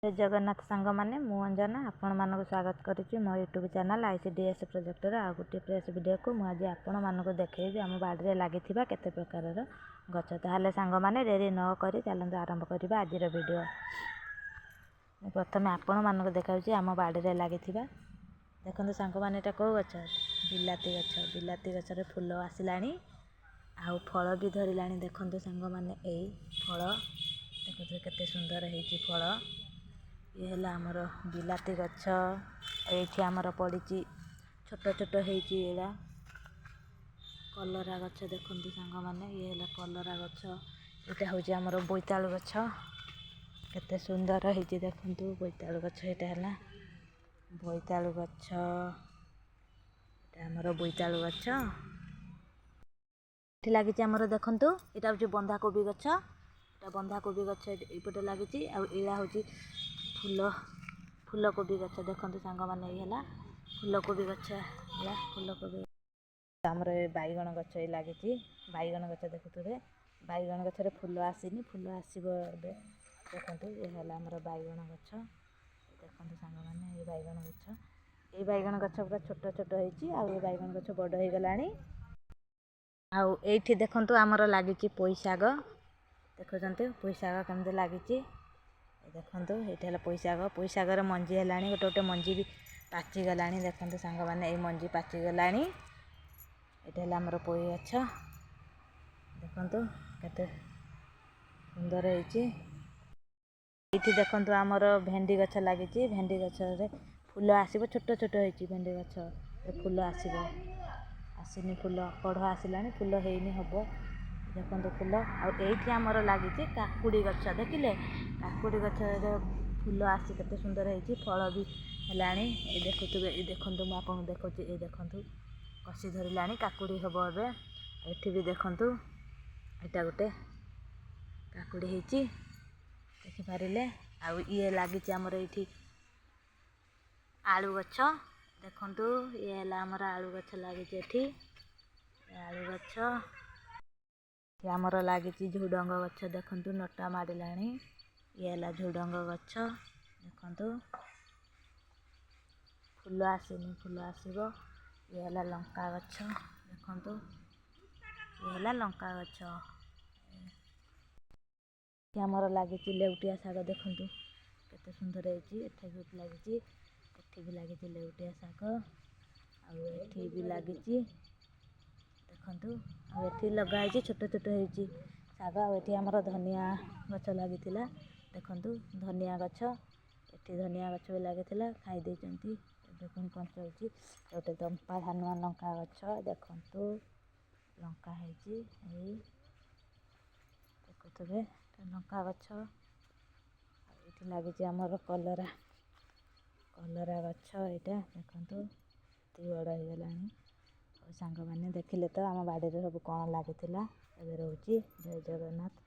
जय जगन्नाथ सांग मैंने मु अंजना आपण मानक स्वागत करुच्ची मो यूट्यूब चैनल आईसीडीएस प्रोजेक्टर आ गोटे प्रेस वीडियो को मुझे आपण मानक देखी आम बाड़ी लगी केते प्रकार गच ताल सांग मैंने डेरी न करी चलते आरंभ करवा आज वीडियो। प्रथम आपण मानक देखा आम बाड़ी लगी देखते सांग मैंने कौ गच बिलाती गचर फूल आसला आउ फल भी धरला देखते सांग मैंने यही फल देखते केते सुंदर है फल ये है आमर बिलाती गछ ये आमर पड़ी छोट छोट होगा कलरा गछ देखते सांग मैंने ये है कलरा गछ यहाँ हूँ आमर बोईतालु गछ केते सुंदर है देखु बोईतालु गछ यहाँ है बोईतालु गछ आमर बोईतालु गछ लगी आमर देखु यहाँ हूँ बंधाकोबी गछ बंधाकोबी गछ ये लगी आड़ा हूँ फूलकोबी गछ देखते सांग मैंने ये फूलकोबी गछ है फूलकोबी आमर बैगण गछ लगी बैगण गछ देखुए बैगण गचर फूल आसनी फूल आसो देखते ये आमर बैगण गछ देखते सांग मैंने ये बैगण गछ पूरा छोट छोट हो बैगण गछ बड़ हो गला आठी देखु आमर लगी पोई शाग देखुं पोई शाग केमती लगी देखो ये पोई शागर मंजी है गोटे गोटे मंजी भी पाचिगला देखते सांग मैंने ये मंजी पाचिगला ये आमर पोई गछ देखु केते सुंदर है देखु आमर भेंडी गछ लगी भेंडी गछ फूल आसो छोट छोट हो भेंडी गछ फूल आसनी फूल कढ़ आसला फूल हैनी हम देखते फूल आठी आमर लगी काकुड़ी गछ देखिले काकुड़ी गछ फूल आसी केते सुंदर है फल भी है देखु मुझे देखो ये देखु कसी धरला काकुड़ी हम एवं भी देखु यहाँ गोटे काकुड़ी देखिपारे आउ ये लगी आमर ये आलू गछ देखु ये आमर आलू गछ लगी आलू गछ आमर लगी झुडंग गछ देखु नटा मारिला ये है झुडंग गछ देखु फूल आसनी फूल आसो ये है लंका गछ देखु ये है लंका गछ आमर लगी लेउटिया शाग देखु केते सुंदर है लगी भी लगी लेउटिया शाग आठी भी लगी देखु आठी लगाई छोट छोट हो शाग आठी आमर धनिया गछ लगी देखु धनिया गछ ये धनिया गछ भी लगी खाई पुणी पंचाई गोटे दंपा धानुआ लंका गछ देखु लंका है देखुए लंका गछ ये लगी आमर कलरा कलरा गछ यहाँ देखु बड़ हो गला सांग मैंने देखिले तो आम बाड़ी सब कौन लगी रोचे जय जगन्नाथ।